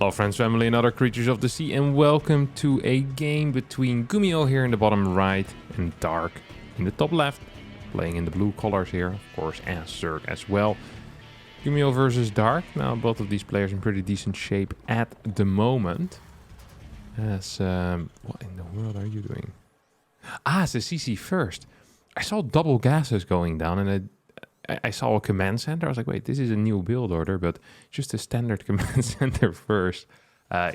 Hello friends, family and other creatures of the sea, and welcome to a game between Gumiho here in the bottom right and Dark in the top left, playing in the blue colors here, of course, as Zerg as well. Gumiho versus Dark. Now both of these players in pretty decent shape at the moment. As what in the world are you doing? Ah, it's the CC first. I saw double gases going down, and I saw a command center. I was like, wait, this is a new build order, but just a standard command center first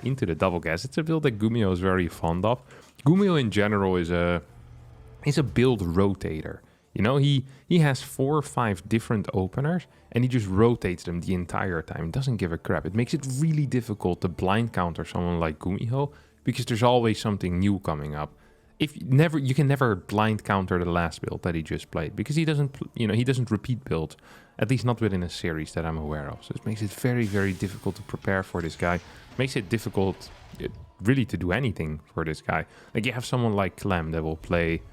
into the double gas. It's a build that Gumiho is very fond of. Gumiho in general is a build rotator. You know, he has 4 or 5 different openers, and he just rotates them the entire time. Doesn't give a crap. It makes it really difficult to blind counter someone like Gumiho, because there's always something new coming up. You can never blind counter the last build that he just played, because he doesn't repeat builds, at least not within a series that I'm aware of. So it makes it very, very difficult to prepare for this guy. Makes it difficult really to do anything for this guy. Like, you have someone like Clem that will play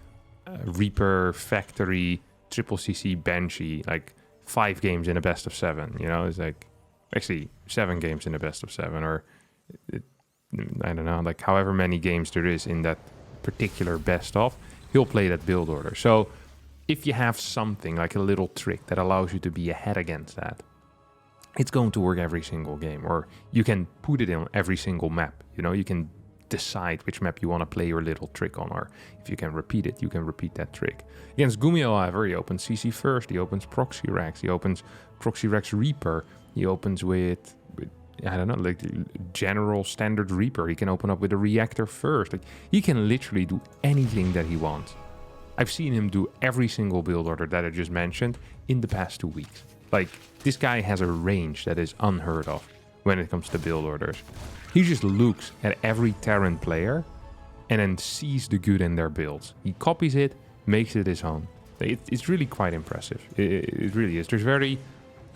Reaper, Factory, Triple CC, Banshee, like 5 games in a best of 7. You know, it's like actually 7 games in a best of 7, or I don't know, like however many games there is in that particular best of, he'll play that build order. So if you have something like a little trick that allows you to be ahead against that, it's going to work every single game, or you can put it in every single map. You know, you can decide which map you want to play your little trick on, or if you can repeat it, you can repeat that trick. Against Gumiho, however, he opens CC first, he opens Proxy Rex, he opens Proxy Rex Reaper, he opens with I don't know, like general standard Reaper. He can open up with a reactor first. Like, he can literally do anything that he wants. I've seen him do every single build order that I just mentioned in the past 2 weeks. Like, this guy has a range that is unheard of when it comes to build orders. He just looks at every Terran player and then sees the good in their builds. He copies it, makes it his own. It's really quite impressive. It really is. There's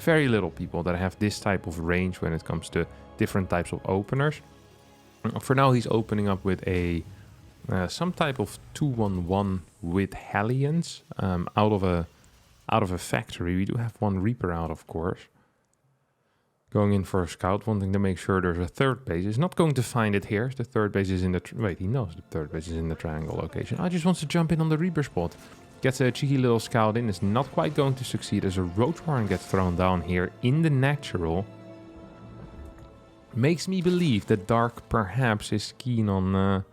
very little people that have this type of range when it comes to different types of openers. For now, he's opening up with a some type of 2-1-1 with Hellions out of a factory. We do have one Reaper out, of course. Going in for a scout, wanting to make sure there's a third base. He's not going to find it here. The third base is in the... Wait, he knows the third base is in the triangle location. I just wants to jump in on the Reaper spot. Gets a cheeky little scout in. Is not quite going to succeed as a Roach Warren gets thrown down here in the natural. Makes me believe that Dark perhaps is keen on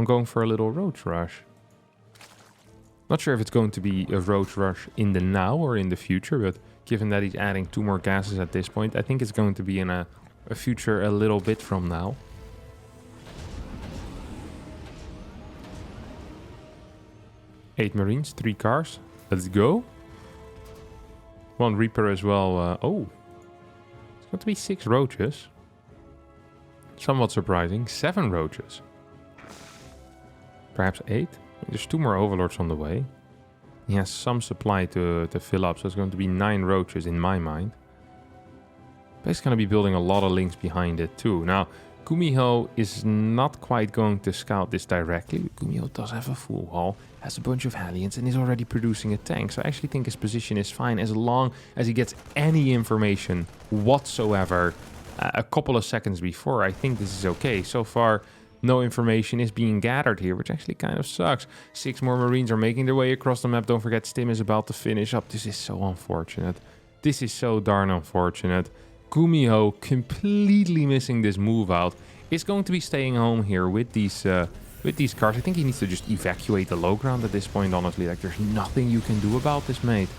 going for a little Roach Rush. Not sure if it's going to be a Roach Rush in the now or in the future, but given that he's adding 2 more gases at this point, I think it's going to be in a future a little bit from now. Eight Marines, 3 cars. Let's go. 1 Reaper as well. Oh, it's going to be 6 Roaches. Somewhat surprising. 7 Roaches. Perhaps 8. There's 2 more Overlords on the way. He has some supply to fill up, so it's going to be 9 Roaches in my mind. But he's going to be building a lot of links behind it too. Now, Gumiho is not quite going to scout this directly. Gumiho does have a full haul, has a bunch of Hellions, and is already producing a tank. So I actually think his position is fine as long as he gets any information whatsoever a couple of seconds before. I think this is okay. So far, no information is being gathered here, which actually kind of sucks. 6 more Marines are making their way across the map. Don't forget, Stim is about to finish up. This is so unfortunate. This is so darn unfortunate. Gumiho, completely missing this move out, is going to be staying home here with these cars. I think he needs to just evacuate the low ground at this point, honestly. Like, there's nothing you can do about this, mate.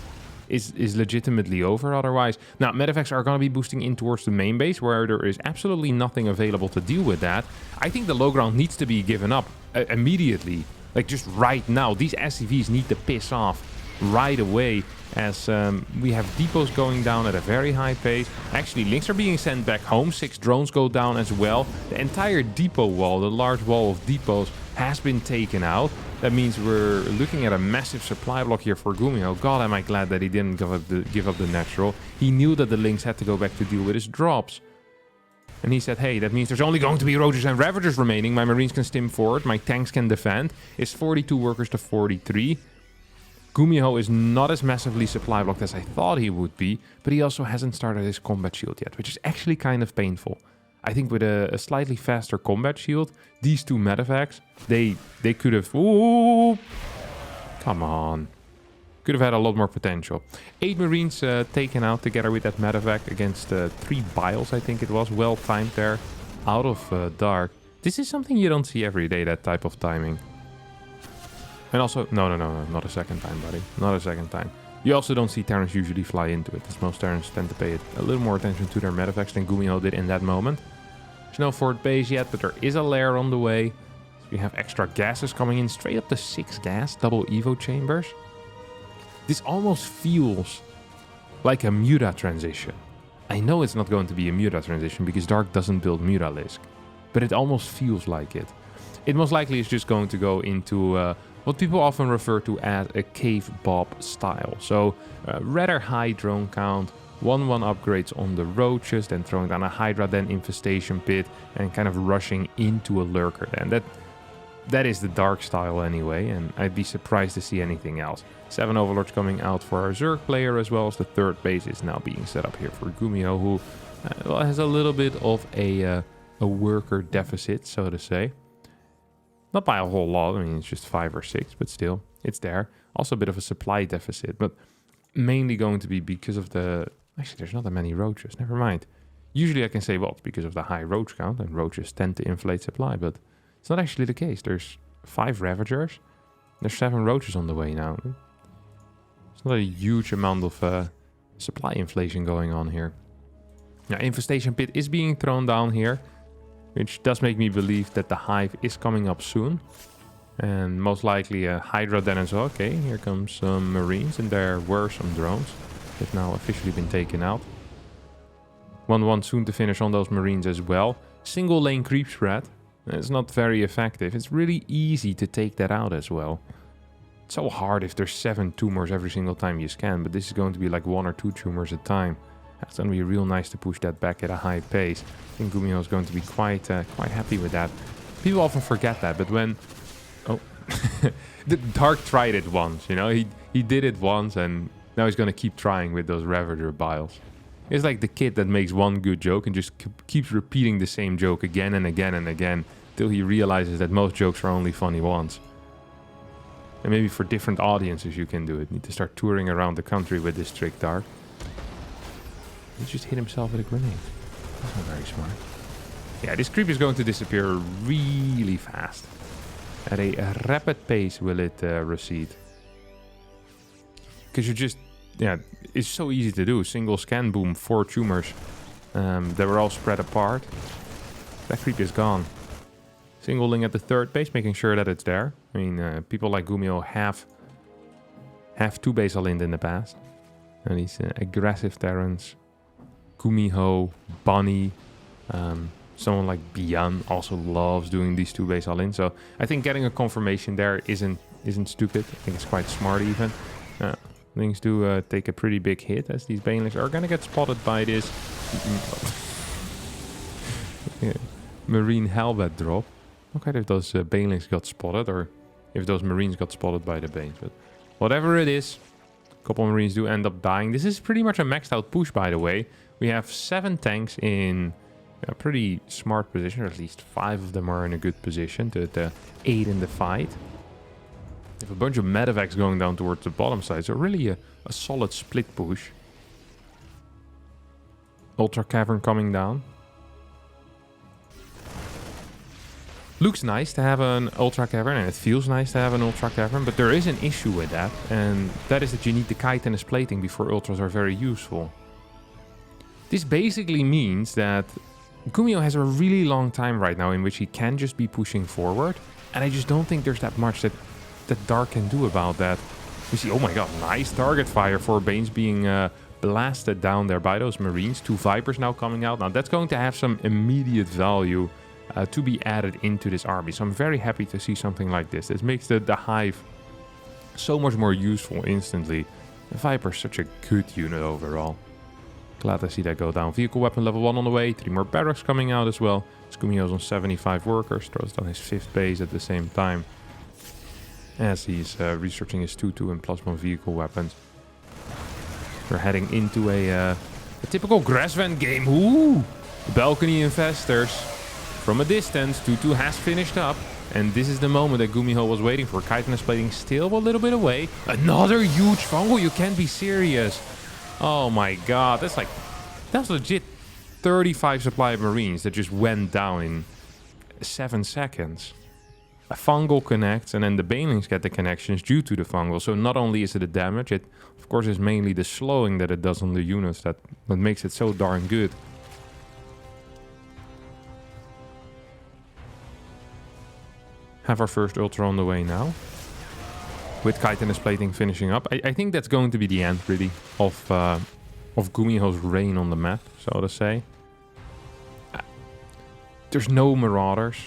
Is legitimately over otherwise. Now, medevacs are going to be boosting in towards the main base, where there is absolutely nothing available to deal with that. I think the low ground needs to be given up immediately. Like, just right now. These SCVs need to piss off right away, as we have depots going down at a very high pace. Actually, links are being sent back home. 6 drones go down as well. The entire depot wall, the large wall of depots, has been taken out. That means we're looking at a massive supply block here for Gumiho. God, am I glad that he didn't give up the natural. He knew that the links had to go back to deal with his drops. And he said, hey, that means there's only going to be Roaches and Ravagers remaining. My Marines can stim forward. My tanks can defend. It's 42 workers to 43. Gumiho is not as massively supply blocked as I thought he would be, but he also hasn't started his combat shield yet, which is actually kind of painful. I think with a slightly faster combat shield, these two medevacs, they could have... Ooh, come on. Could have had a lot more potential. 8 Marines taken out together with that medevac against 3 Biles, I think it was. Well timed there. Out of Dark. This is something you don't see every day, that type of timing. And also... No. Not a second time, buddy. Not a second time. You also don't see Terrans usually fly into it, as most Terrans tend to pay a little more attention to their medevacs than Gumiho did in that moment. There's no fort base yet, but there is a lair on the way. So we have extra gases coming in, straight up to 6 gas, double Evo chambers. This almost feels like a Muta transition. I know it's not going to be a Muta transition because Dark doesn't build Mutalisk, but it almost feels like it. It most likely is just going to go into what people often refer to as a cave bob style. So rather high drone count, 1-1 upgrades on the roaches, then throwing down a Hydra, then infestation pit, and kind of rushing into a lurker. Then that is the Dark style anyway, and I'd be surprised to see anything else. 7 Overlords coming out for our Zerg player, as well as the 3rd base is now being set up here for Gumiho, who has a little bit of a worker deficit, so to say. Not by a whole lot, I mean, it's just 5 or 6, but still, it's there. Also a bit of a supply deficit, but mainly going to be because of the... Actually, there's not that many roaches, never mind. Usually I can say, well, it's because of the high roach count, and roaches tend to inflate supply, but it's not actually the case. There's 5 Ravagers, there's 7 roaches on the way now. It's not a huge amount of supply inflation going on here. Now, infestation pit is being thrown down here, which does make me believe that the hive is coming up soon. And most likely a Hydra then as well. Okay, here comes some Marines, and there were some drones. They've now officially been taken out. 1-1 soon to finish on those Marines as well. Single lane creep spread. It's not very effective. It's really easy to take that out as well. It's so hard if there's 7 tumors every single time you scan, but this is going to be like 1 or 2 tumors a time. It's going to be real nice to push that back at a high pace. I think Gumiho is going to be quite happy with that. People often forget that, but when... Oh, the Dark tried it once, you know? He did it once, and now he's going to keep trying with those Ravager Biles. It's like the kid that makes one good joke and just keeps repeating the same joke again and again and again, till he realizes that most jokes are only funny once. And maybe for different audiences you can do it. Need to start touring around the country with this trick, Dark. He just hit himself with a grenade. That's not very smart. Yeah, this creep is going to disappear really fast. At a rapid pace will it recede. Because you just... Yeah, it's so easy to do. Single scan, boom, 4 tumors. They were all spread apart. That creep is gone. Singling at the 3rd base, making sure that it's there. I mean, people like Gumiho have 2 base aligned in the past. And these aggressive Terrans. Gumiho, Bunny, someone like Bian also loves doing these 2 base all in. So I think getting a confirmation there isn't stupid. I think it's quite smart even. Things do take a pretty big hit, as these Banelings are going to get spotted by this Marine Halberd drop. Not quite if those Banelings got spotted, or if those Marines got spotted by the Banes. But whatever it is, a couple of Marines do end up dying. This is pretty much a maxed out push, by the way. We have 7 tanks in a pretty smart position, or at least 5 of them are in a good position to aid in the fight. We have a bunch of medevacs going down towards the bottom side, so really a solid split push. Ultra Cavern coming down. Looks nice to have an Ultra Cavern, and it feels nice to have an Ultra Cavern, but there is an issue with that, and that is that you need the chitinous plating before Ultras are very useful. This basically means that Gumiho has a really long time right now in which he can just be pushing forward, and I just don't think there's that much that Dark can do about that. You see, oh my god, nice target fire for Banes being blasted down there by those Marines. 2 Vipers now coming out. Now that's going to have some immediate value to be added into this army. So I'm very happy to see something like this. This makes the Hive so much more useful instantly. The Viper is such a good unit overall. Glad to see that go down. Vehicle weapon level 1 on the way. 3 more barracks coming out as well. Gumiho's on 75 workers. Throws down his 5th base at the same time, as he's researching his 2-2 and +1 vehicle weapons. We're heading into a typical Grassvent game. Ooh! The balcony investors from a distance. 2-2 has finished up. And this is the moment that Gumiho was waiting for. Chitinous plating still a little bit away. Another huge fungal. You can't be serious. Oh my god. That's legit 35 supply of marines that just went down in 7 seconds. A fungal connects and then the banelings get the connections due to the fungal. So not only is it a damage, it of course is mainly the slowing that it does on the units that makes it so darn good. Have our first ultra on the way now. With chitinous plating finishing up. I think that's going to be the end really of Gumiho's reign on the map, so to say. There's no marauders.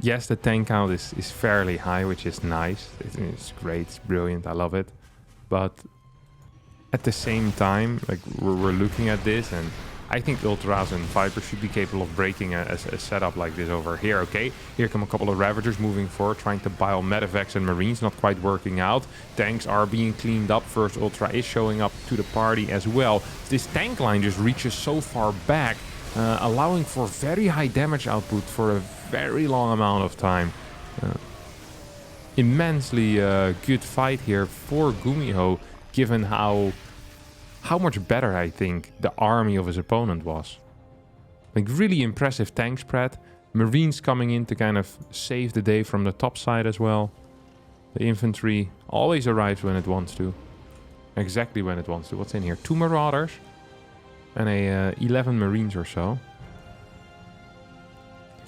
Yes, the tank count is fairly high, which is nice. It's great, it's brilliant, I love it. But at the same time, like we're looking at this, and I think Ultras and Vipers should be capable of breaking a setup like this over here, okay? Here come a couple of Ravagers moving forward, trying to bio Medivacs and Marines, not quite working out. Tanks are being cleaned up. First Ultra is showing up to the party as well. This tank line just reaches so far back, allowing for very high damage output for a very long amount of time. Immensely good fight here for Gumiho, given how much better I think the army of his opponent was. Like really impressive tank spread. Marines coming in to kind of save the day from the top side as well. The infantry always arrives when it wants to. Exactly when it wants to. What's in here? 2 Marauders and 11 Marines or so.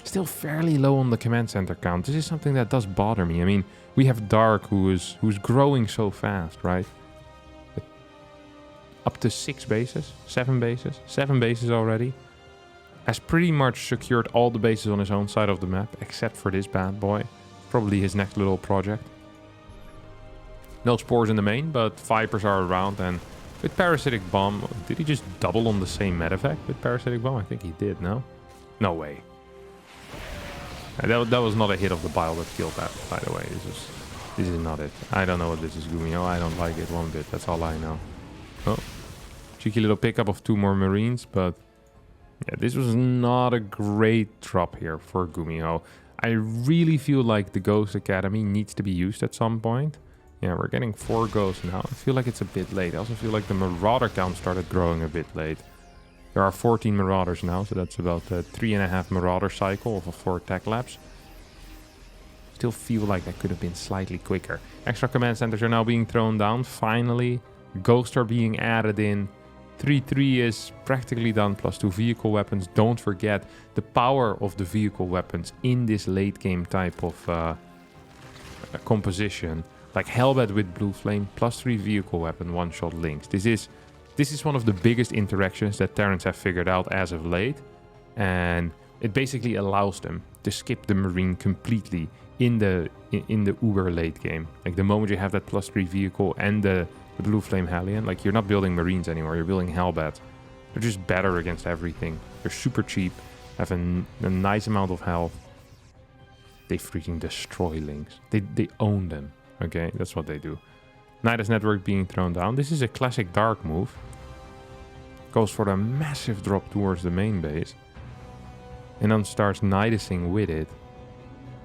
Still fairly low on the command center count. This is something that does bother me. I mean, we have Dark who's growing so fast, right? Up to 6 bases, 7 bases, 7 bases already. Has pretty much secured all the bases on his own side of the map, except for this bad boy. Probably his next little project. No spores in the main, but Vipers are around, and with Parasitic Bomb, did he just double on the same medevac with Parasitic Bomb? I think he did, no? No way. That was not a hit of the bile that killed that, by the way. This is not it. I don't know what this is, Gumiho. I don't like it one bit, that's all I know. Oh. Cheeky little pickup of 2 more Marines, but yeah, this was not a great drop here for Gumiho. I really feel like the Ghost Academy needs to be used at some point. Yeah, we're getting 4 ghosts now. I feel like it's a bit late. I also feel like the Marauder count started growing a bit late. There are 14 Marauders now, so that's about a 3.5 Marauder cycle of 4 tech laps. Still feel like that could have been slightly quicker. Extra command centers are now being thrown down, finally. Ghosts are being added in. 3-3 is practically done, plus 2 vehicle weapons. Don't forget the power of the vehicle weapons in this late game type of composition. Like Hellbat with Blue Flame, plus 3 vehicle weapon, 1-shot links. This is one of the biggest interactions that Terrans have figured out as of late. And it basically allows them to skip the Marine completely in the uber late game. Like the moment you have that plus 3 vehicle and the Blue Flame Hellion, like you're not building Marines anymore, you're building Hellbat. They're just better against everything. They're super cheap, have a nice amount of health. They freaking destroy links. They own them, okay? That's what they do. Nidus Network being thrown down. This is a classic Dark move. Goes for a massive drop towards the main base. And then starts Nidusing with it.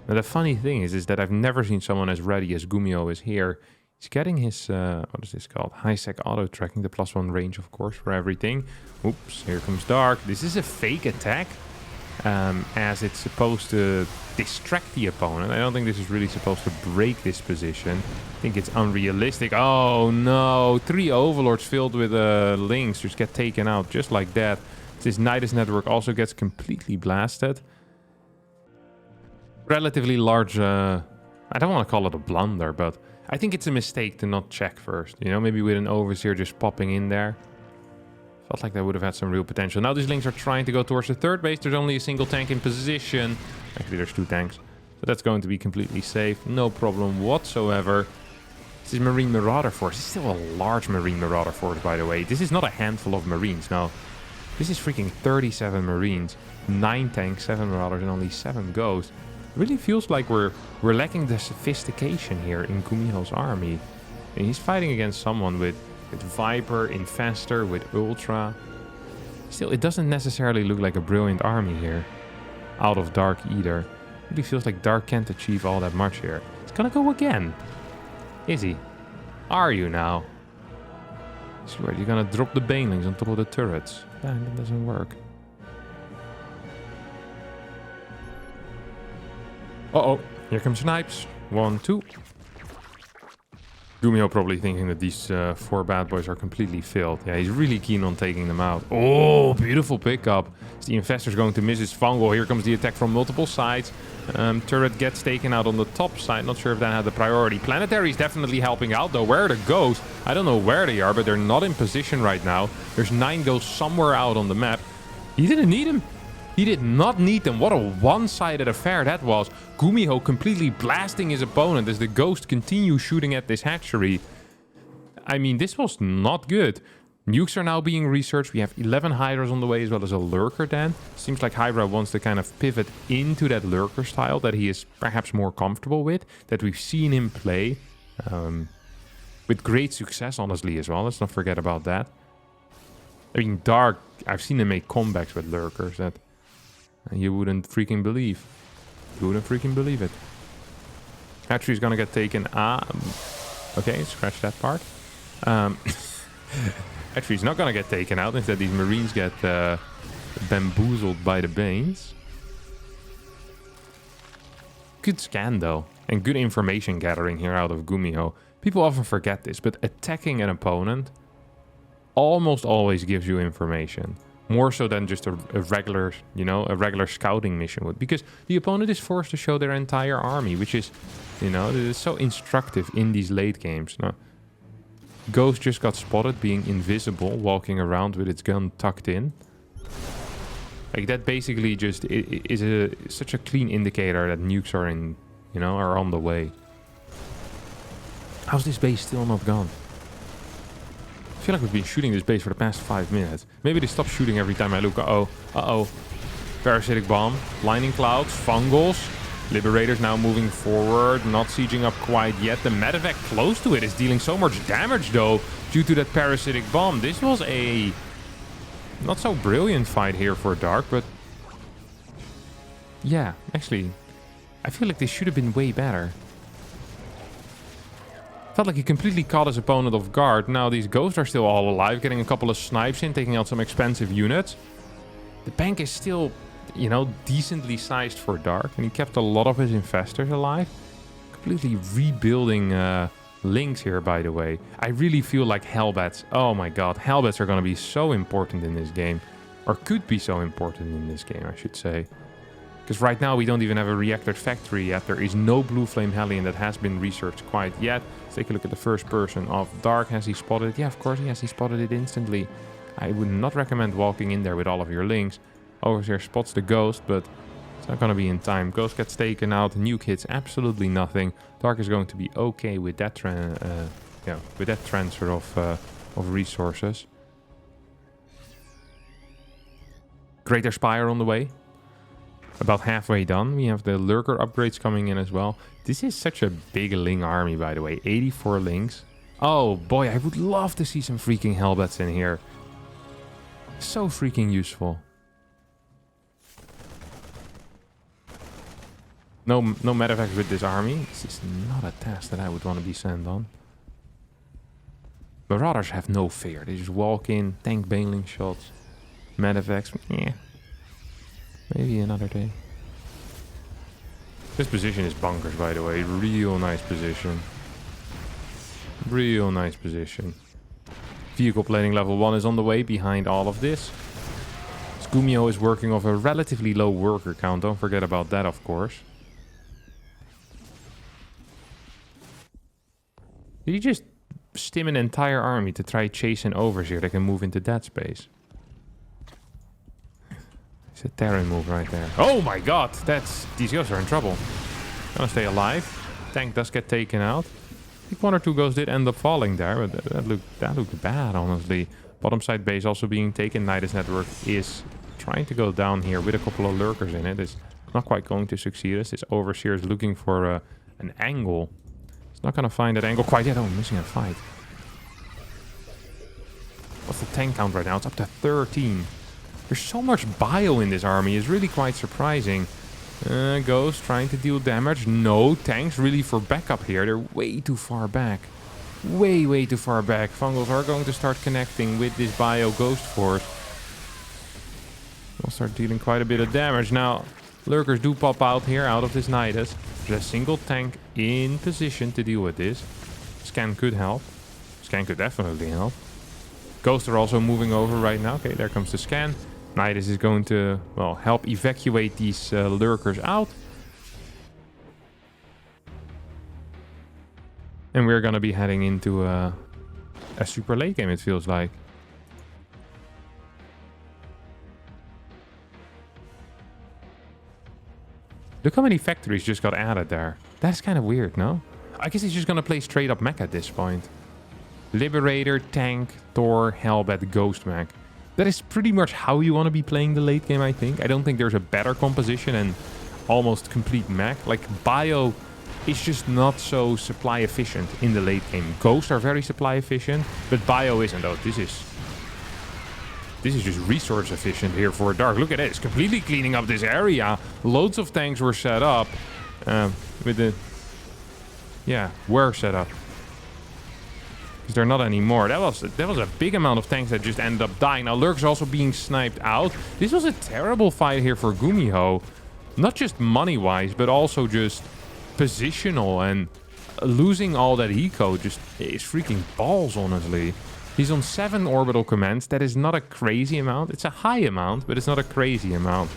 Now the funny thing is that I've never seen someone as ready as Gumiho is here. He's getting his, what is this called? High-sec auto-tracking, the +1 range, of course, for everything. Oops, here comes Dark. This is a fake attack, as it's supposed to distract the opponent. I don't think this is really supposed to break this position. I think it's unrealistic. Oh, no. 3 Overlords filled with links just get taken out just like that. This Nidus Network also gets completely blasted. Relatively large, I don't want to call it a blunder, but I think it's a mistake to not check first. You know, maybe with an Overseer just popping in there. Felt like that would have had some real potential. Now these links are trying to go towards the 3rd base. There's only a single tank in position. Actually, there's 2 tanks. So that's going to be completely safe. No problem whatsoever. This is Marine Marauder Force. This is still a large Marine Marauder Force, by the way. This is not a handful of Marines. No, this is freaking 37 Marines. 9 tanks, 7 Marauders, and only 7 Ghosts. It really feels like we're lacking the sophistication here in Gumiho's army. And he's fighting against someone with Viper, Infestor, with Ultra. Still, it doesn't necessarily look like a brilliant army here. Out of Dark either. It really feels like Dark can't achieve all that much here. He's gonna go again. Is he? Are you now? Sure, you're gonna drop the banelings on top of the turrets. Dang, that doesn't work. Uh-oh, here comes Snipes. 1, 2. Gumiho probably thinking that these 4 bad boys are completely filled. Yeah, he's really keen on taking them out. Oh, beautiful pickup. Is the Infestor's going to miss his fungal? Here comes the attack from multiple sides. Turret gets taken out on the top side. Not sure if that had the priority. Planetary is definitely helping out, though. Where are the ghosts? I don't know where they are, but they're not in position right now. There's 9 ghosts somewhere out on the map. He didn't need them. He did not need them. What a one-sided affair that was. Gumiho completely blasting his opponent as the ghost continues shooting at this hatchery. I mean, this was not good. Nukes are now being researched. We have 11 Hydras on the way as well as a Lurker then. Seems like Hydra wants to kind of pivot into that Lurker style that he is perhaps more comfortable with. That we've seen him play. With great success, honestly, as well. Let's not forget about that. I mean, Dark, I've seen him make comebacks with Lurkers that you wouldn't freaking believe. You wouldn't freaking believe it. Hatchery's gonna get taken. Okay, scratch that part. Hatchery's not gonna get taken out. Instead, these Marines get bamboozled by the Banes. Good scan, though. And good information gathering here out of Gumiho. People often forget this, but attacking an opponent almost always gives you information. More so than just a regular, you know, a regular scouting mission would. Because the opponent is forced to show their entire army, which is, you know, it is so instructive in these late games. Now, Ghost just got spotted being invisible, walking around with its gun tucked in. Like, that basically just is such a clean indicator that nukes are in, you know, are on the way. How's this base still not gone? I feel like we've been shooting this base for the past 5 minutes. Maybe they stop shooting every time I look. Uh-oh. Uh-oh. Parasitic Bomb. Lightning Clouds. Fungals. Liberators now moving forward. Not sieging up quite yet. The medevac close to it is dealing so much damage, though, due to that Parasitic Bomb. This was a not so brilliant fight here for Dark, but yeah, actually, I feel like this should have been way better. Felt like he completely caught his opponent off guard. Now these ghosts are still all alive, getting a couple of snipes in, taking out some expensive units. The bank is still, you know, decently sized for Dark, and he kept a lot of his infestors alive. Completely rebuilding links here, by the way. I really feel like Hellbats, oh my god, Hellbats are going to be so important in this game. Or could be so important in this game, I should say. Because right now we don't even have a reactor factory yet. There is no Blue Flame Hellion that has been researched quite yet. Let's take a look at the first person of Dark. Has he spotted it? Yeah, of course, yes, he spotted it instantly. I would not recommend walking in there with all of your links. Overseer spots the Ghost, but it's not going to be in time. Ghost gets taken out. Nuke hits absolutely nothing. Dark is going to be okay with that, transfer of resources. Greater Spire on the way. About halfway done. We have the Lurker upgrades coming in as well. This is such a big Ling army, by the way. 84 Lings. Oh boy, I would love to see some freaking Hellbats in here. So freaking useful. No medevacs with this army. This is not a task that I would want to be sent on. Marauders have no fear. They just walk in, tank baneling shots. Medevacs, yeah. Maybe another day. This position is bonkers, by the way. Real nice position. Real nice position. Vehicle plating level 1 is on the way behind all of this. Gumiho is working off a relatively low worker count. Don't forget about that, of course. Did he just stim an entire army to try chase an overseer that can move into that space? It's a Terran move right there. Oh my god! These ghosts are in trouble. Gonna stay alive. Tank does get taken out. I think 1 or 2 ghosts did end up falling there, but that looked bad, honestly. Bottom side base also being taken. Nidus Network is trying to go down here with a couple of lurkers in it. It's not quite going to succeed us. This overseer is looking for an angle. It's not going to find that angle quite yet. Oh, missing a fight. What's the tank count right now? It's up to 13. There's so much bio in this army. It's really quite surprising. Ghost trying to deal damage. No, tanks really for backup here. They're way too far back. Way too far back. Fungals are going to start connecting with this bio Ghost Force. We'll start dealing quite a bit of damage. Now, lurkers do pop out here out of this Nidus. There's a single tank in position to deal with this. Scan could help. Scan could definitely help. Ghosts are also moving over right now. Okay, there comes the scan. Nidus is going to, well, help evacuate these lurkers out. And we're going to be heading into a super late game, it feels like. Look how many factories just got added there. That's kind of weird, no? I guess he's just going to play straight up mech at this point. Liberator, Tank, Thor, Hellbat, Ghost Mech. That is pretty much how you want to be playing the late game, I think. I don't think there's a better composition and almost complete mech. Like, Bio is just not so supply efficient in the late game. Ghosts are very supply efficient, but Bio isn't. Oh, this is just resource efficient here for Dark. Look at it. It's completely cleaning up this area. Loads of tanks were set up. With the... Yeah, were set up. Because they're not anymore. That was a big amount of tanks that just ended up dying. Now, Lurk's also being sniped out. This was a terrible fight here for Gumiho. Not just money-wise, but also just positional. And losing all that eco just is freaking balls, honestly. He's on 7 orbital commands. That is not a crazy amount. It's a high amount, but it's not a crazy amount.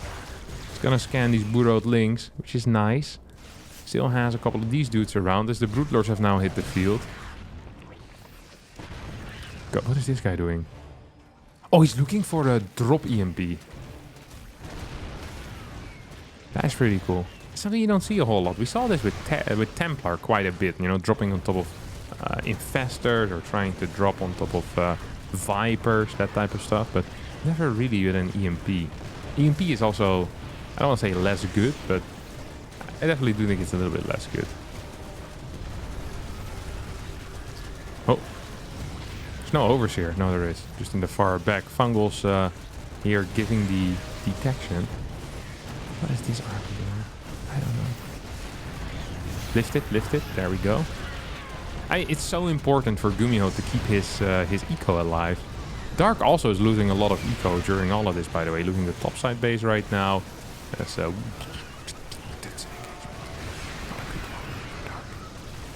He's gonna scan these burrowed links, which is nice. Still has a couple of these dudes around as the Brute Lords have now hit the field. God, what is this guy doing? Oh, he's looking for a drop EMP. That's pretty cool. Something you don't see a whole lot. We saw this with Templar quite a bit, you know, dropping on top of infestors or trying to drop on top of Vipers, that type of stuff, but never really with an EMP. EMP is also, I don't want to say less good, but I definitely do think it's a little bit less good. Oh, there's no Overseer. No, there is. Just in the far back. Fungals here giving the detection. What is this army doing? I don't know. Lift it. There we go. It's so important for Gumiho to keep his eco alive. Dark also is losing a lot of eco during all of this, by the way. Losing the topside base right now. So,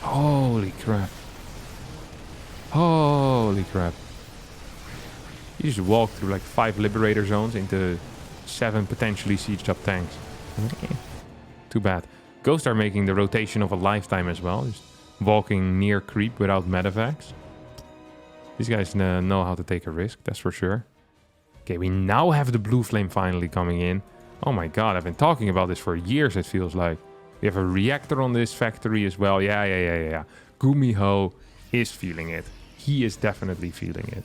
holy crap. Holy crap. You just walk through like 5 Liberator zones into 7 potentially sieged up tanks. Too bad. Ghosts are making the rotation of a lifetime as well. Just walking near creep without medevacs. These guys know how to take a risk, that's for sure. Okay, we now have the blue flame finally coming in. Oh my god, I've been talking about this for years, it feels like. We have a reactor on this factory as well. Yeah. Gumiho is feeling it. He is definitely feeling it.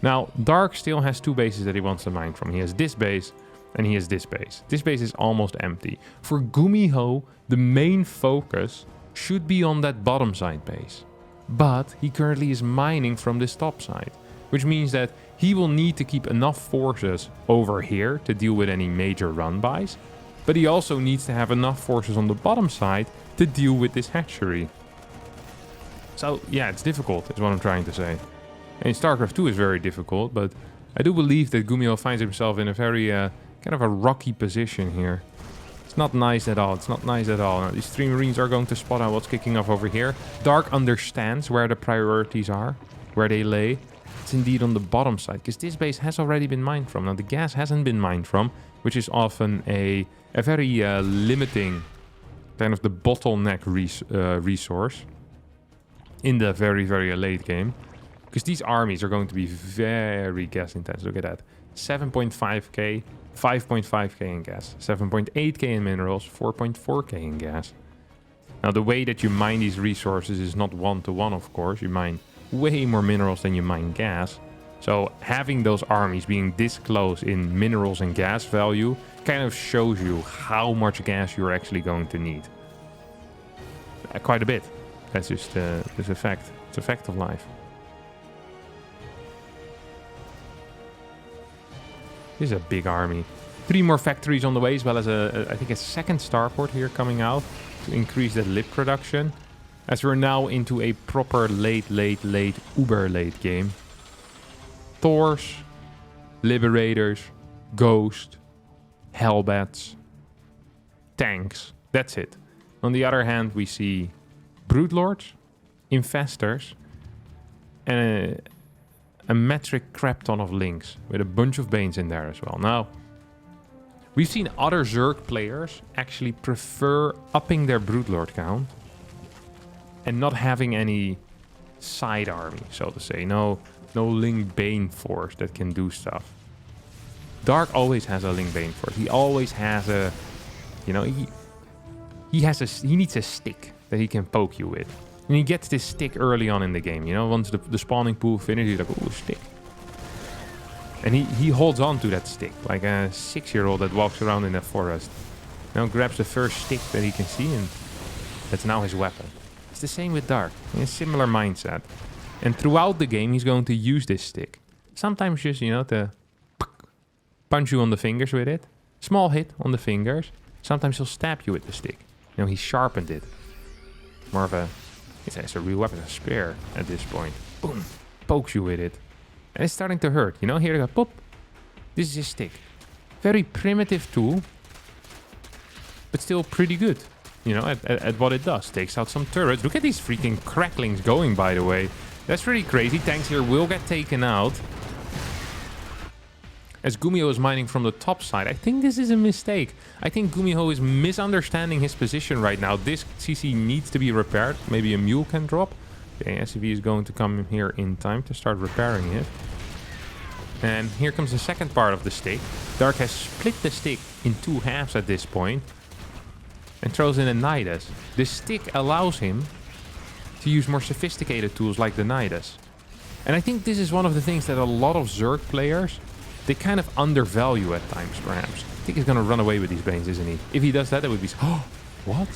Now, Dark still has 2 bases that he wants to mine from. He has this base and he has this base. This base is almost empty. For Gumiho, the main focus should be on that bottom side base. But he currently is mining from this top side, which means that he will need to keep enough forces over here to deal with any major run-bys, but he also needs to have enough forces on the bottom side to deal with this hatchery. So yeah, it's difficult, is what I'm trying to say. And StarCraft 2 is very difficult, but I do believe that Gumiho finds himself in a very kind of a rocky position here. It's not nice at all. It's not nice at all. Now, these 3 Marines are going to spot out what's kicking off over here. Dark understands where the priorities are, where they lay. It's indeed on the bottom side, because this base has already been mined from. Now, the gas hasn't been mined from, which is often a very limiting, kind of the bottleneck resource in the very, very late game. Because these armies are going to be very gas intense. Look at that. 7.5k, 5.5k in gas, 7.8k in minerals, 4.4k in gas. Now, the way that you mine these resources is not one-to-one, of course. You mine way more minerals than you mine gas. So having those armies being this close in minerals and gas value kind of shows you how much gas you're actually going to need. Quite a bit. That's just this effect. It's a fact of life. This is a big army. 3 more factories on the way, as well as I think a second starport here coming out to increase that lip production. As we're now into a proper late, uber late game. Thors, Liberators, Ghost, Hellbats, tanks. That's it. On the other hand, we see Broodlords, Infestors, and a metric crap ton of links with a bunch of Banes in there as well. Now, we've seen other Zerg players actually prefer upping their Broodlord count and not having any side army, so to say. No Ling Bane force that can do stuff. Dark always has a Ling Bane force. He always has a, you know, he needs a stick that he can poke you with. And he gets this stick early on in the game, you know, once the spawning pool finishes, he's like, ooh, stick. And he holds on to that stick, like a 6-year-old that walks around in the forest. You know, grabs the first stick that he can see, and that's now his weapon. It's the same with Dark. He has a similar mindset. And throughout the game, he's going to use this stick. Sometimes just, you know, to punch you on the fingers with it. Small hit on the fingers. Sometimes he'll stab you with the stick. You know, he sharpened it. More of a... It's a real weapon, a spear at this point. Boom. Pokes you with it. And it's starting to hurt. You know, here you go. Pop. This is his stick. Very primitive tool. But still pretty good. You know, at what it does. Takes out some turrets. Look at these freaking cracklings going, by the way. That's really crazy. Tanks here will get taken out. As Gumiho is mining from the top side, I think this is a mistake. I think Gumiho is misunderstanding his position right now. This CC needs to be repaired. Maybe a mule can drop. Okay, SCV is going to come here in time to start repairing it. And here comes the second part of the stick. Dark has split the stick in 2 halves at this point. And throws in a Nidus. This stick allows him to use more sophisticated tools like the Nidus. And I think this is one of the things that a lot of Zerg players, they kind of undervalue at times, perhaps. I think he's going to run away with these Banes, isn't he? If he does that, it would be... Oh, what?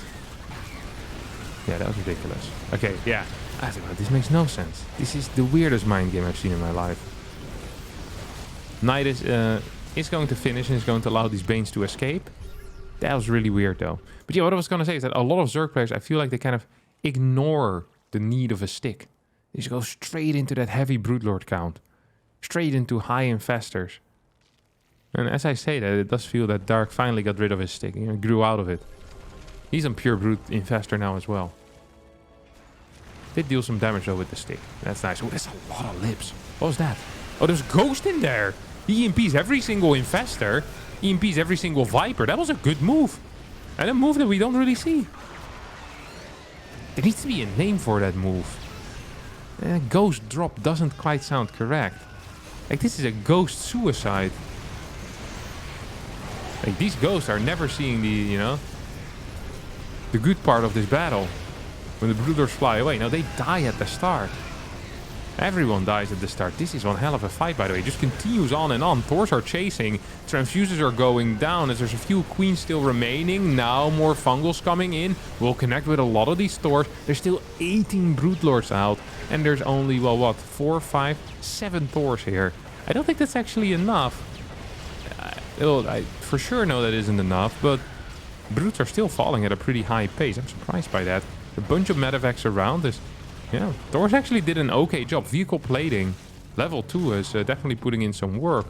Yeah, that was ridiculous. Okay, yeah. I thought, this makes no sense. This is the weirdest mind game I've seen in my life. Nidus is going to finish and is going to allow these Banes to escape. That was really weird, though. But yeah, what I was going to say is that a lot of Zerg players, I feel like they kind of ignore the need of a stick. They just go straight into that heavy Broodlord count. Straight into high Infestors. And as I say that, it does feel that Dark finally got rid of his stick. You know, grew out of it. He's on pure Brute Infestor now as well. Did deal some damage though with the stick. That's nice. Oh, that's a lot of lips. What was that? Oh, there's Ghost in there. He EMPs every single Infestor. EMPs every single Viper. That was a good move. And a move that we don't really see. There needs to be a name for that move. Ghost drop doesn't quite sound correct. Like, this is a ghost suicide. Like, these ghosts are never seeing the, you know, the good part of this battle. When the Broodlords fly away. No, they die at the start. Everyone dies at the start. This is one hell of a fight, by the way. It just continues on and on. Thors are chasing. Transfuses are going down as there's a few queens still remaining. Now more fungals coming in. We'll connect with a lot of these Thors. There's still 18 Broodlords out. And there's only, well, what? 4, 5, 7 Thors here. I don't think that's actually enough. I for sure know that isn't enough, but Brutes are still falling at a pretty high pace. I'm surprised by that. A bunch of medevacs around this. Yeah, Thors actually did an okay job. Vehicle plating, level 2 is definitely putting in some work.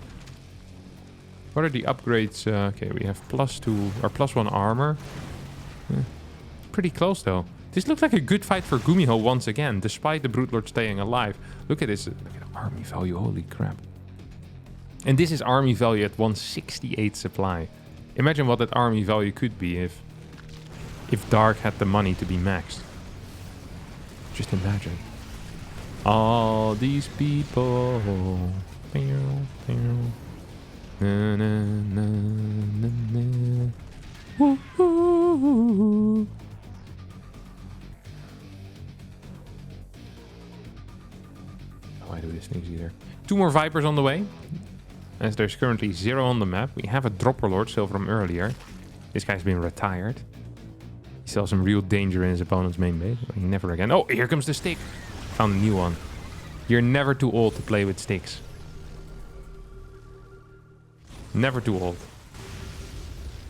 What are the upgrades? Okay, we have +2 or +1 armor. Pretty close though. This looks like a good fight for Gumiho once again, despite the Broodlord staying alive. Look at this. Look at the army value. Holy crap. And this is army value at 168 supply. Imagine what that army value could be if Dark had the money to be maxed. Just imagine. All these people. Na, na, na, na, na. Woo, woo. Oh, I do this thing either. 2 more Vipers on the way. As there's currently 0 on the map. We have a Dropper Lord still from earlier. This guy's been retired. He saw some real danger in his opponent's main base. Never again. Oh, here comes the stick. Found a new one. You're never too old to play with sticks. Never too old.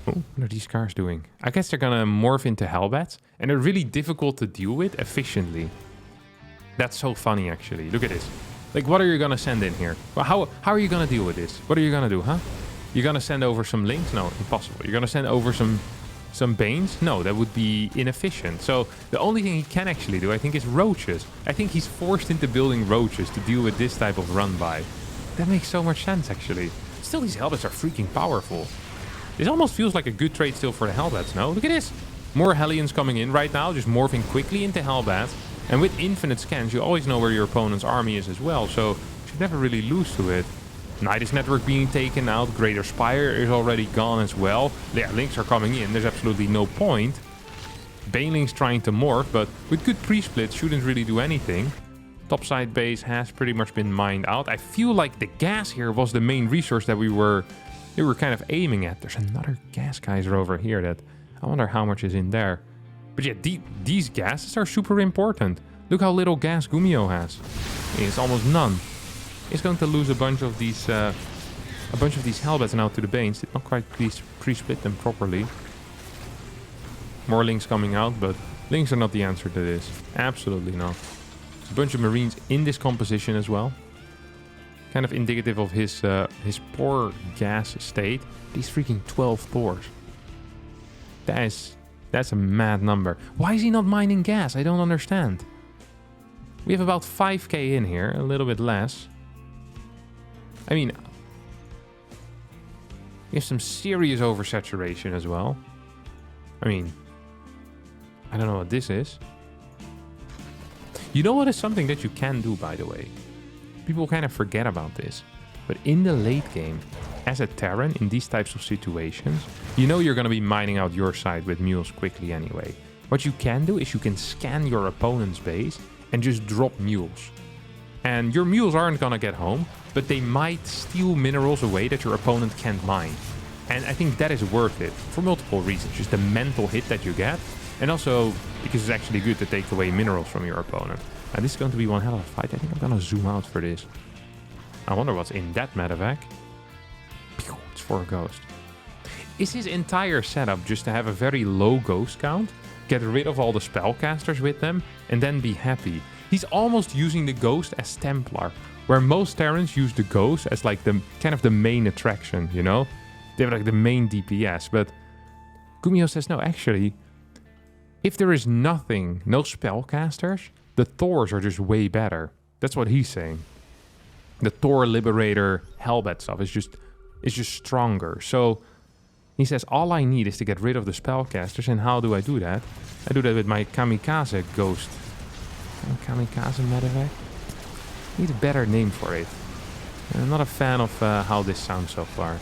Oh, what are these cars doing? I guess they're gonna morph into Hellbats, and they're really difficult to deal with efficiently. That's so funny, actually. Look at this. Like, what are you gonna send in here? Well, how are you gonna deal with this? What are you gonna do, huh? You're gonna send over some Lynx? No, impossible. You're gonna send over some Banes? No, that would be inefficient. So the only thing he can actually do, I think, is Roaches. I think he's forced into building Roaches to deal with this type of run-by. That makes so much sense, actually. Still, these Hellbats are freaking powerful. This almost feels like a good trade still for the Hellbats, no? Look at this. More Hellions coming in right now, just morphing quickly into Hellbats. And with infinite scans, you always know where your opponent's army is as well, so you should never really lose to it. Nidus Network being taken out, Greater Spire is already gone as well. Yeah, Lynx are coming in, there's absolutely no point. Banelings trying to morph, but with good pre-splits shouldn't really do anything. Topside base has pretty much been mined out. I feel like the gas here was the main resource that we were kind of aiming at. There's another gas geyser over here that I wonder how much is in there. But yeah, these gases are super important. Look how little gas Gumiho has. It's almost none. He's going to lose a bunch of these Hellbats now to the Banes. Did not quite pre-split them properly. More Lynx coming out, but Lynx are not the answer to this. Absolutely not. There's a bunch of Marines in this composition as well. Kind of indicative of his poor gas state. These freaking 12 Thors. That's a mad number. Why is he not mining gas? I don't understand. We have about 5k in here, a little bit less. I mean, we have some serious oversaturation as well. I mean, I don't know what this is. You know what is something that you can do, by the way? People kind of forget about this. But in the late game, as a Terran in these types of situations, you know you're going to be mining out your side with mules quickly anyway. What you can do is you can scan your opponent's base and just drop mules. And your mules aren't going to get home, but they might steal minerals away that your opponent can't mine. And I think that is worth it for multiple reasons. Just the mental hit that you get, and also because it's actually good to take away minerals from your opponent. And this is going to be one hell of a fight. I think I'm going to zoom out for this. I wonder what's in that medevac. It's for a ghost. Is his entire setup just to have a very low ghost count, get rid of all the spellcasters with them, and then be happy? He's almost using the ghost as Templar, where most Terrans use the ghost as like the kind of the main attraction, you know? They have like the main DPS, but Gumiho says no, actually, if there is nothing, no spellcasters, the Thors are just way better. That's what he's saying. The Thor Liberator Hellbat stuff is just stronger. So he says all I need is to get rid of the spellcasters, and how do I do that? I do that with my Kamikaze Ghost. Kamikaze Medevac? Need a better name for it. I'm not a fan of how this sounds so far.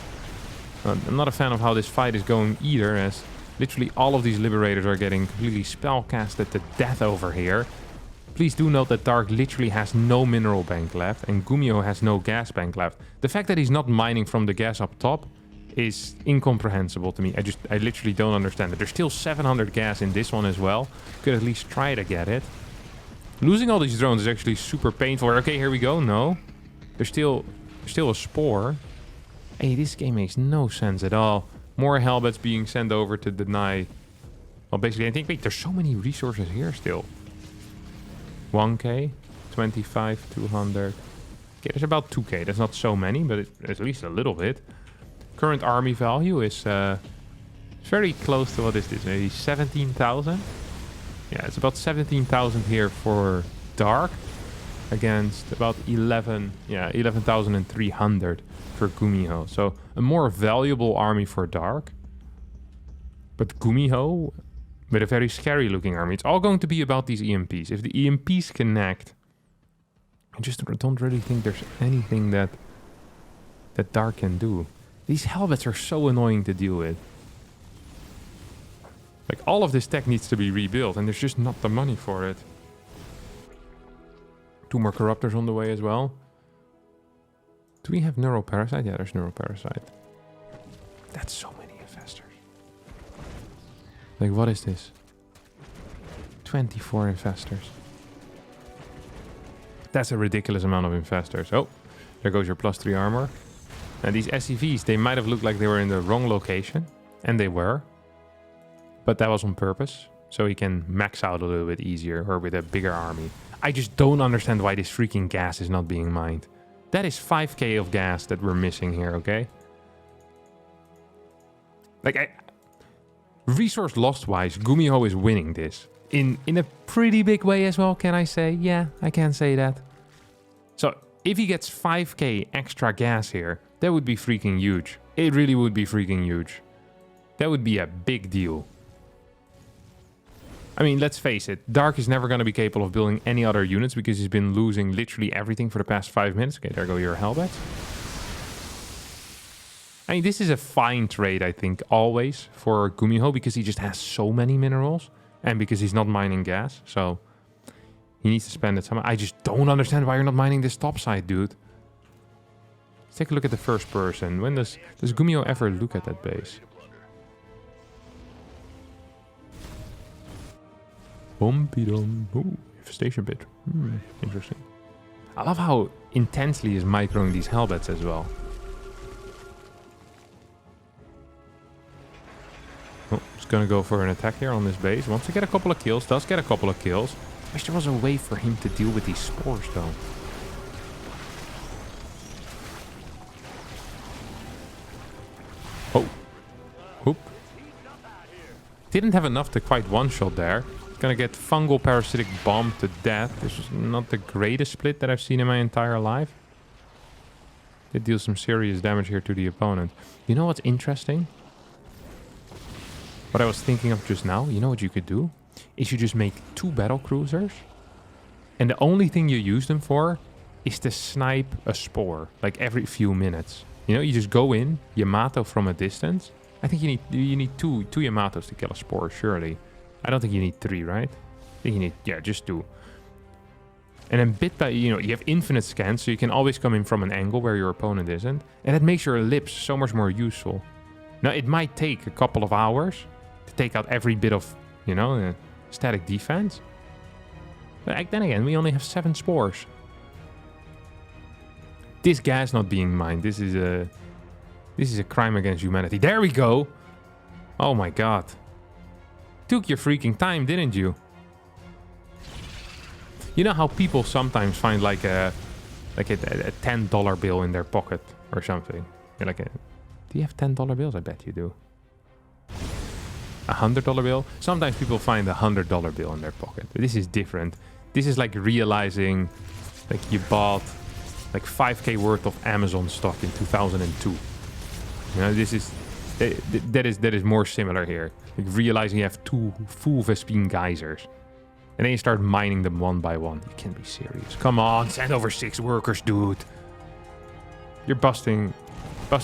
I'm not a fan of how this fight is going either, as literally all of these Liberators are getting completely spellcasted to death over here. Please do note that Dark literally has no mineral bank left, and Gumiho has no gas bank left. The fact that he's not mining from the gas up top is incomprehensible to me. I literally don't understand it. There's still 700 gas in this one as well. Could at least try to get it. Losing all these drones is actually super painful. Okay, here we go. No. There's still a spore. Hey, this game makes no sense at all. More Hellbats being sent over to deny. Well, basically, I think, wait, there's so many resources here still. 1k, 25, 200. Okay, there's about 2k. That's not so many, but at least a little bit. Current army value is very close to, what is this, maybe 17,000? Yeah, it's about 17,000 here for Dark against about 11,300 for Gumiho. So a more valuable army for Dark. But Gumiho with a very scary looking army. It's all going to be about these EMPs. If the EMPs connect, I just don't really think there's anything that Dark can do. These Hellbats are so annoying to deal with. Like, all of this tech needs to be rebuilt, and there's just not the money for it. 2 more Corruptors on the way as well. Do we have Neuroparasite? Yeah, there's Neuroparasite. That's so many infestors. Like, what is this? 24 infestors. That's a ridiculous amount of infestors. Oh, there goes your +3 armor. Now these SCVs, they might have looked like they were in the wrong location. And they were. But that was on purpose. So he can max out a little bit easier or with a bigger army. I just don't understand why this freaking gas is not being mined. That is 5k of gas that we're missing here, okay? Like, resource loss-wise, Gumiho is winning this. In a pretty big way as well, can I say? Yeah, I can say that. So, if he gets 5k extra gas here, that would be freaking huge. It really would be freaking huge. That would be a big deal. I mean, let's face it. Dark is never going to be capable of building any other units because he's been losing literally everything for the past 5 minutes. Okay, there go your Hellbats. I mean, this is a fine trade, I think, always for Gumiho because he just has so many minerals and because he's not mining gas. So he needs to spend it somehow. I just don't understand why you're not mining this top side, dude. Let's take a look at the first person. When does Gumiho ever look at that base? Bumpy-dum. Ooh, infestation pit. Interesting. I love how intensely he's microing these Hellbats as well. Oh, he's gonna go for an attack here on this base. Wants to get a couple of kills. Does get a couple of kills. Wish there was a way for him to deal with these spores, though. Oh. Whoop. Didn't have enough to quite one-shot there. Gonna get fungal parasitic bomb to death. This was not the greatest split that I've seen in my entire life. Did deal some serious damage here to the opponent. You know what's interesting? What I was thinking of just now, you know what you could do? Is you just make 2 battle cruisers. And the only thing you use them for is to snipe a spore. Like every few minutes. You know, you just go in, Yamato from a distance. I think you need two Yamatos to kill a spore, surely. I don't think you need 3, right? I think you need, yeah, just 2. And then bit by, you know, you have infinite scans, so you can always come in from an angle where your opponent isn't. And that makes your ellipse so much more useful. Now, it might take a couple of hours to take out every bit of, you know, static defense. But then again, we only have 7 spores. This gas not being mined, this is a crime against humanity. There we go! Oh my god. Took your freaking time, didn't you? You know how people sometimes find like a $10 bill in their pocket or something? You're like, do you have $10 bills? I bet you do. A $100 bill? Sometimes people find a $100 bill in their pocket. But this is different. This is like realizing like you bought like 5k worth of Amazon stock in 2002. You know, this is that is more similar here. Like realizing you have 2 full Vespine geysers. And then you start mining them one by one. You can't be serious. Come on, send over 6 workers, dude. You're busting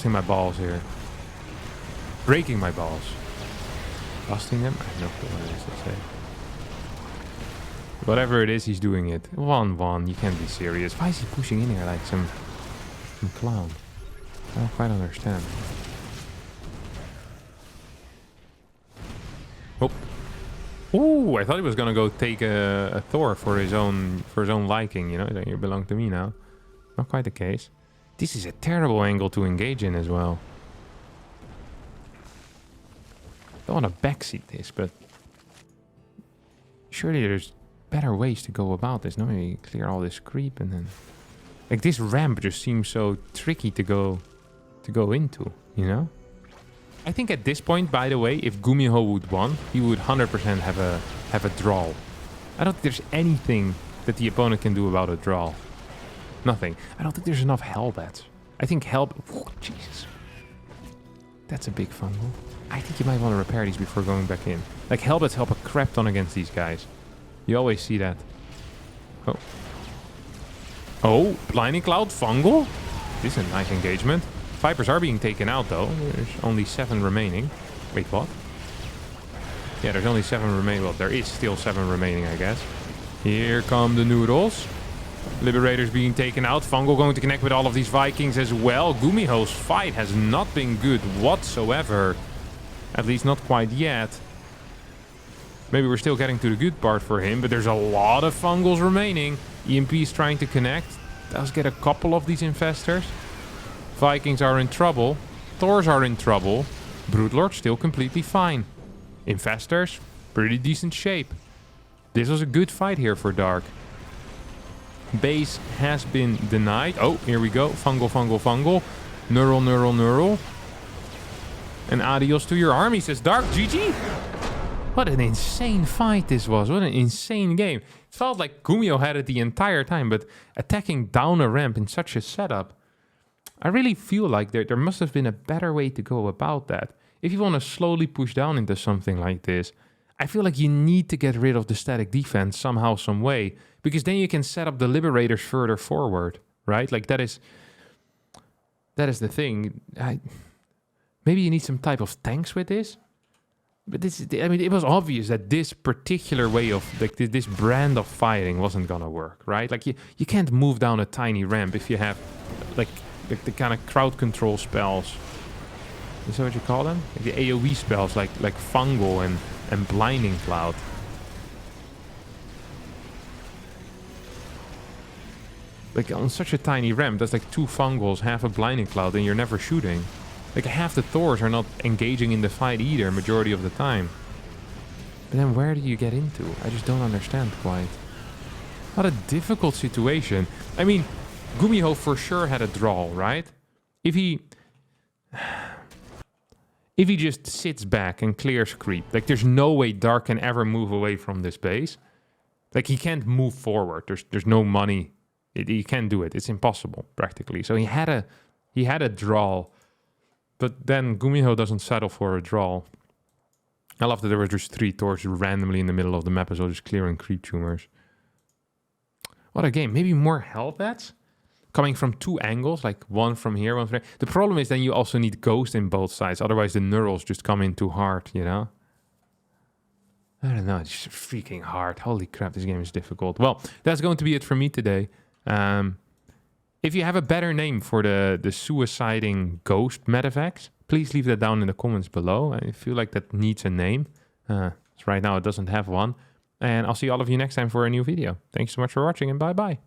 my balls here. Breaking my balls. Busting them? I have no clue what it is to say. Whatever it is, he's doing it. 1-1. You can't be serious. Why is he pushing in here like some clown? I don't quite understand. Oh. Ooh, I thought he was gonna go take a Thor for his own liking, you know? You belong to me now. Not quite the case. This is a terrible angle to engage in as well. Don't want to backseat this, but surely there's better ways to go about this. No, maybe clear all this creep and then like this ramp just seems so tricky to go into, you know? I think at this point, by the way, if Gumiho would won, he would 100% have a draw. I don't think there's anything that the opponent can do about a draw. Nothing. I don't think there's enough Hellbats. I think oh, Jesus. That's a big fungal. I think you might want to repair these before going back in. Like, Hellbats help a crap ton against these guys. You always see that. Oh. Oh, Blinding Cloud fungal? This is a nice engagement. Vipers are being taken out, though. There's only 7 remaining. Wait, what? Yeah, there's only 7 remaining. Well, there is still 7 remaining, I guess. Here come the noodles. Liberators being taken out. Fungal going to connect with all of these Vikings as well. Gumiho's fight has not been good whatsoever. At least not quite yet. Maybe we're still getting to the good part for him, but there's a lot of fungals remaining. EMP is trying to connect. Does get a couple of these infestors. Vikings are in trouble. Thors are in trouble. Broodlord still completely fine. Infestors, pretty decent shape. This was a good fight here for Dark. Base has been denied. Oh, here we go. Fungal, fungal, fungal. Neural, neural, neural. And adios to your army, says Dark. GG. What an insane fight this was. What an insane game. It felt like Gumiho had it the entire time, but attacking down a ramp in such a setup, I really feel like there must have been a better way to go about that. If you want to slowly push down into something like this, I feel like you need to get rid of the static defense somehow, some way, because then you can set up the liberators further forward, right? Like that is the thing. Maybe you need some type of tanks with this. But it was obvious that this particular way of, like, this brand of fighting wasn't gonna work, right? Like, you can't move down a tiny ramp if you have, like the kind of crowd control spells. Is that what you call them? Like the AoE spells, like Fungal and Blinding Cloud. Like, on such a tiny ramp, that's like 2 Fungals, half a Blinding Cloud, and you're never shooting. Like, half the Thors are not engaging in the fight either, majority of the time. But then where do you get into? I just don't understand quite. What a difficult situation. I mean, Gumiho for sure had a draw, right? If he just sits back and clears creep, like, there's no way Dark can ever move away from this base. Like, he can't move forward. There's no money. He can't do it. It's impossible, practically. So he had a draw. But then Gumiho doesn't settle for a draw. I love that there were just 3 Thors randomly in the middle of the map as well, just clearing creep tumors. What a game. Maybe more Hellbats? Coming from 2 angles, like one from here, one from there. The problem is then you also need Ghost in both sides. Otherwise the neurals just come in too hard, you know? I don't know. It's just freaking hard. Holy crap, this game is difficult. Well, that's going to be it for me today. If you have a better name for the suiciding ghost medevacs, please leave that down in the comments below. I feel like that needs a name. So right now it doesn't have one. And I'll see all of you next time for a new video. Thanks so much for watching and bye-bye.